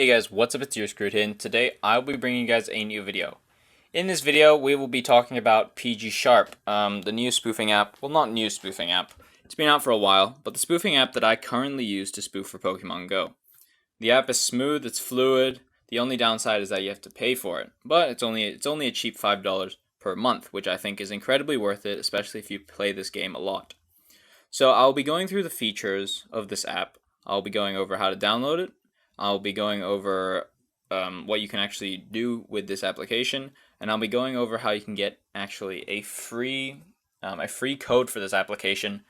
Hey guys, what's up? It's your Screwed here, and today I'll be bringing you guys a new video. In this video, we will be talking about PG Sharp, the new spoofing app. Well, not new spoofing app. It's been out for a while, but the spoofing app that I currently use to spoof for Pokémon GO. The app is smooth, it's fluid. The only downside is that you have to pay for it, but it's only a cheap $5 per month, which I think is incredibly worth it, especially if you play this game a lot. So I'll be going through the features of this app. I'll be going over how to download it. I'll be going over what you can actually do with this application, and I'll be going over how you can get actually a free code for this application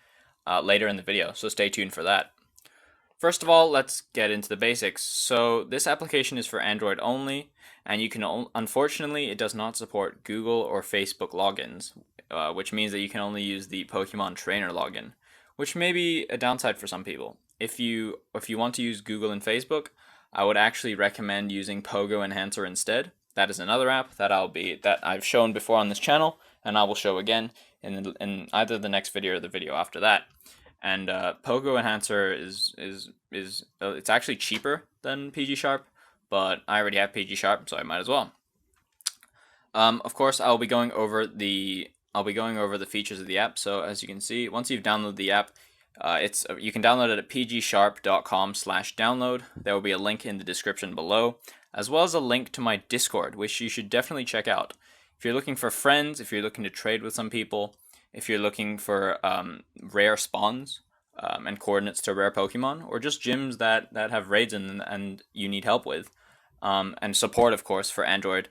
later in the video, so stay tuned for that. First of all, let's get into the basics. So this application is for Android only, and you can unfortunately it does not support Google or Facebook logins, which means that you can only use the Pokemon Trainer login, which may be a downside for some people. If you want to use Google and Facebook, I would actually recommend using Pogo Enhancer instead. That is another app that I've shown before on this channel, and I will show again in either the next video or the video after that. And Pogo Enhancer is it's actually cheaper than PG Sharp, but I already have PG Sharp, so I might as well. Of course, I'll be going over the features of the app. So as you can see, once you've downloaded the app, you can download it at pgsharp.com/download. There will be a link in the description below, as well as a link to my Discord, which you should definitely check out. If you're looking for friends, if you're looking to trade with some people, if you're looking for rare spawns and coordinates to rare Pokemon, or just gyms that have raids in them and you need help with, and support, of course, for Android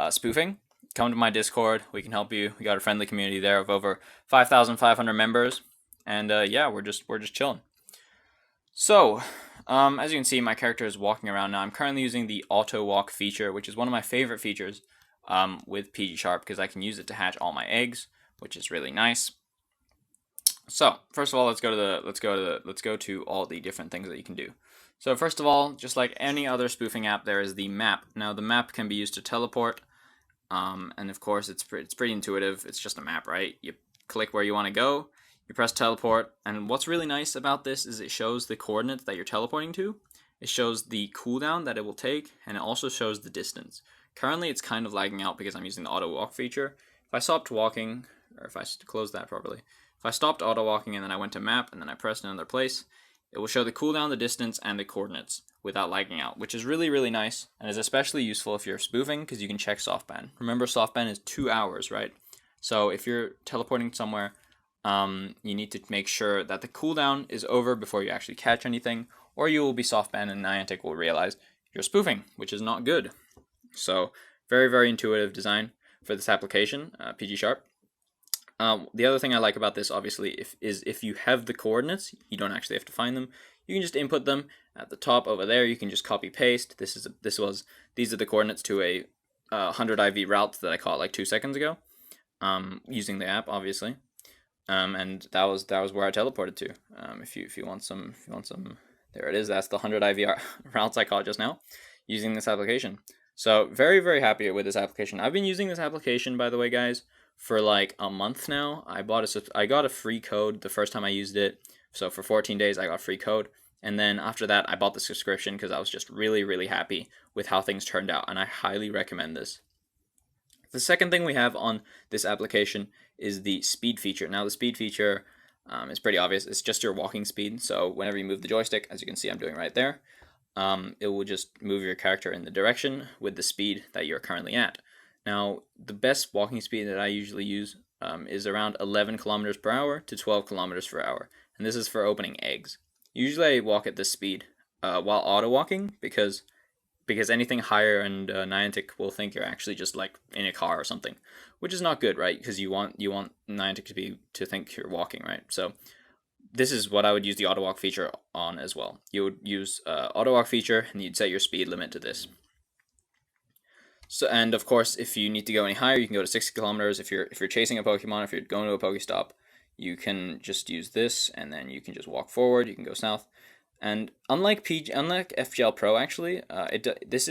spoofing, come to my Discord. We can help you. We got a friendly community there of over 5,500 members. And yeah, we're just chilling. So, as you can see, my character is walking around now. I'm currently using the auto walk feature, which is one of my favorite features with PG Sharp, because I can use it to hatch all my eggs, which is really nice. So, first of all, let's go to all the different things that you can do. So, first of all, just like any other spoofing app, there is the map. Now, the map can be used to teleport, and of course, it's pretty intuitive. It's just a map, right? You click where you want to go. You press teleport, and what's really nice about this is it shows the coordinates that you're teleporting to. It shows the cooldown that it will take, and it also shows the distance. Currently, it's kind of lagging out because I'm using the auto walk feature. If I stopped walking, or if I close that properly, if I stopped auto walking and then I went to map and then I pressed another place, it will show the cooldown, the distance, and the coordinates without lagging out, which is really, really nice, and is especially useful if you're spoofing because you can check softban. Remember, softban is 2 hours, right? So if you're teleporting somewhere, you need to make sure that the cooldown is over before you actually catch anything, or you will be soft banned and Niantic will realize you're spoofing, which is not good. So, very, very intuitive design for this application, PG Sharp. The other thing I like about this, obviously, is if you have the coordinates, you don't actually have to find them. You can just input them at the top over there. You can just copy paste. These are the coordinates to a 100 IV route that I caught like 2 seconds ago, using the app, obviously. And that was where I teleported to. If you want some, there it is. That's the 100 IV routes I caught just now, using this application. So very, very happy with this application. I've been using this application, by the way, guys, for like a month now. I got a free code the first time I used it. So for 14 days, I got free code, and then after that, I bought the subscription because I was just really, really happy with how things turned out, and I highly recommend this. The second thing we have on this application is the speed feature. Now, the speed feature is pretty obvious. It's just your walking speed. So whenever you move the joystick, as you can see I'm doing right there, it will just move your character in the direction with the speed that you're currently at. Now, the best walking speed that I usually use is around 11 kilometers per hour to 12 kilometers per hour. And this is for opening eggs. Usually I walk at this speed while auto walking because anything higher and Niantic will think you're actually just like in a car or something, which is not good, right? Because you want Niantic to think you're walking, right? So this is what I would use the auto walk feature on as well. You would use auto walk feature and you'd set your speed limit to this. So, and of course, if you need to go any higher, you can go to 60 kilometers. If you're chasing a Pokemon, if you're going to a PokéStop, you can just use this, and then you can just walk forward. You can go south. And unlike FGL Pro, actually, this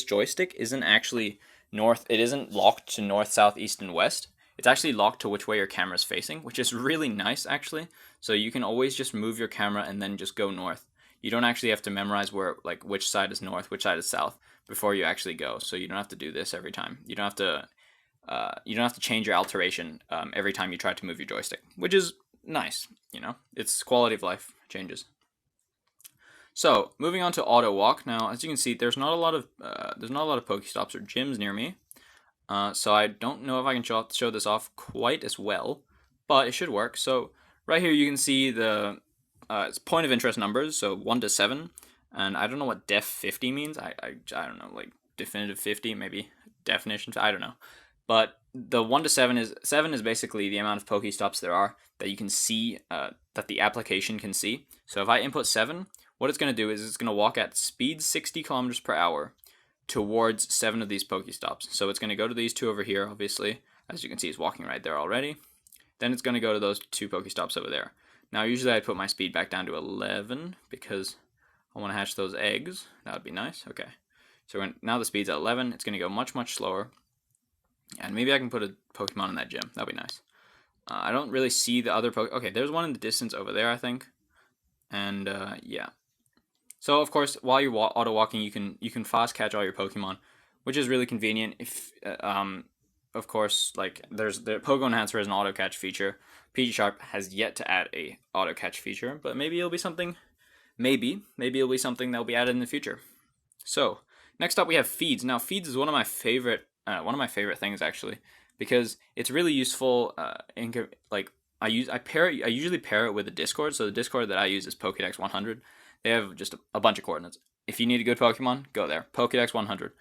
joystick isn't actually north. It isn't locked to north, south, east, and west. It's actually locked to which way your camera is facing, which is really nice, actually. So you can always just move your camera and then just go north. you don't actually have to memorize where, like, which side is north, which side is south before you actually go. So you don't have to do this every time. You don't have to change your alteration every time you try to move your joystick, which is nice. You know, it's quality of life changes. So moving on to auto walk. Now, as you can see, there's not a lot of PokéStops or gyms near me. So I don't know if I can show this off quite as well, but it should work. So right here you can see the it's point of interest numbers, so 1 to 7, and I don't know what def 50 means. I don't know, like definitive 50, maybe definition, I don't know. But the 1 to 7 is basically the amount of PokéStops there are that you can see, that the application can see. So if I input 7, what it's going to do is it's going to walk at speed 60 kilometers per hour towards 7 of these PokéStops. So it's going to go to these 2 over here, obviously. As you can see, it's walking right there already. Then it's going to go to those 2 PokéStops over there. Now, usually I'd put my speed back down to 11 because I want to hatch those eggs. That would be nice. Okay. So now the speed's at 11. It's going to go much, much slower. And maybe I can put a Pokemon in that gym. That would be nice. I don't really see the other Okay, there's one in the distance over there, I think. And, yeah. So, of course, while you're auto-walking, you can fast catch all your Pokemon, which is really convenient. If, of course, like, there's the Pogo Enhancer has an auto-catch feature. PG Sharp has yet to add a auto-catch feature, but maybe it'll be something, maybe it'll be something that'll be added in the future. So, next up we have feeds. Now, feeds is one of my favorite things, actually, because it's really useful. I usually pair it with a Discord. So the Discord that I use is Pokédex 100. They have just a bunch of coordinates. If you need a good Pokemon, go there. Pokédex 100.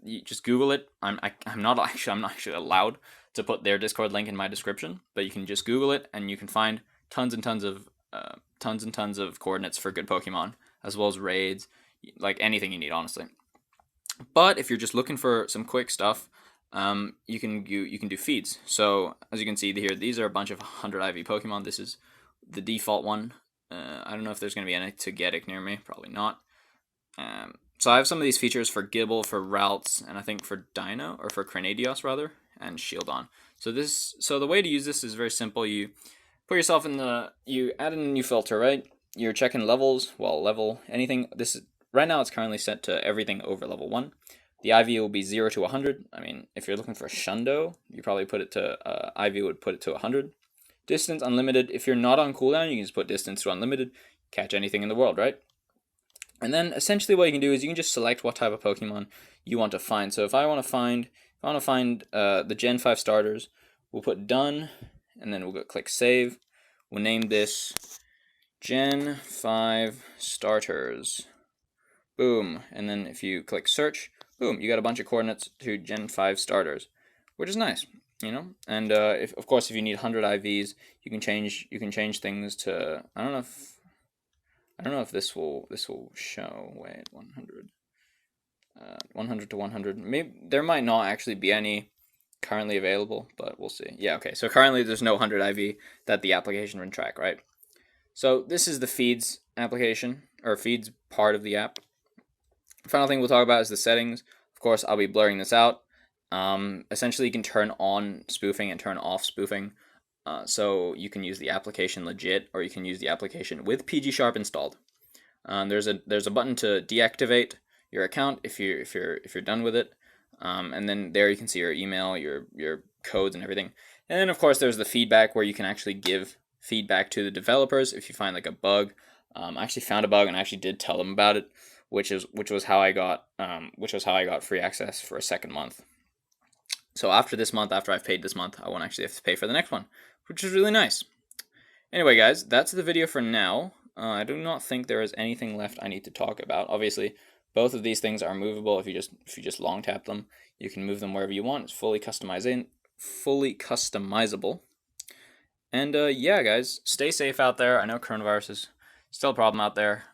You just Google it. I'm not actually allowed to put their Discord link in my description, but you can just Google it and you can find tons and tons of coordinates for good Pokemon, as well as raids, like anything you need, honestly. But if you're just looking for some quick stuff, you can do feeds. So as you can see here, these are a bunch of 100 IV Pokemon. This is the default one. I don't know if there's going to be any Togetic near me. Probably not. So I have some of these features for Gibble, for Ralts, and I think for Dino, or for Crenadios rather, and Shieldon. So the way to use this is very simple. You put yourself in you add in a new filter, right? You're checking levels, anything. Right now it's currently set to everything over level 1. The IV will be 0 to 100. I mean, if you're looking for a Shundo, you probably put it to, IV would put it to 100. Distance, unlimited. If you're not on cooldown, you can just put distance to unlimited. Catch anything in the world, right? And then essentially what you can do is you can just select what type of Pokemon you want to find. So if I want to find the Gen 5 starters, we'll put done, and then we'll go click save. We'll name this Gen 5 starters. Boom. And then if you click search, boom, you got a bunch of coordinates to Gen 5 starters, which is nice, you know. And if you need 100 IVs, you can change things to, I don't know if this will show. Wait, 100. 100 to 100. Maybe there might not actually be any currently available, but we'll see. Yeah, okay. So currently there's no 100 IV that the application can track, right? So this is the feeds application, or feeds part of the app. Final thing we'll talk about is the settings. Of course, I'll be blurring this out. Essentially, you can turn on spoofing and turn off spoofing. So you can use the application legit, or you can use the application with PG Sharp installed. There's a button to deactivate your account if you're done with it, and then there you can see your email, your codes, and everything. And then of course there's the feedback where you can actually give feedback to the developers if you find like a bug. I actually found a bug and I actually did tell them about it, which was how I got free access for a second month. So after I've paid this month, I won't actually have to pay for the next one, which is really nice. Anyway, guys, that's the video for now. I do not think there is anything left I need to talk about. Obviously, both of these things are movable. If you just long tap them, you can move them wherever you want. It's fully customizable. And yeah, guys, stay safe out there. I know coronavirus is still a problem out there.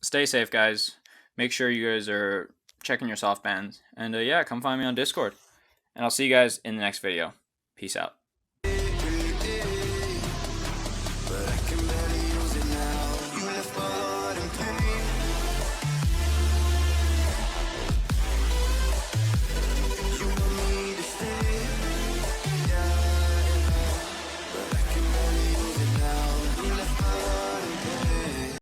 Stay safe, guys. Make sure you guys are checking your soft bands. And yeah, come find me on Discord. And I'll see you guys in the next video. Peace out.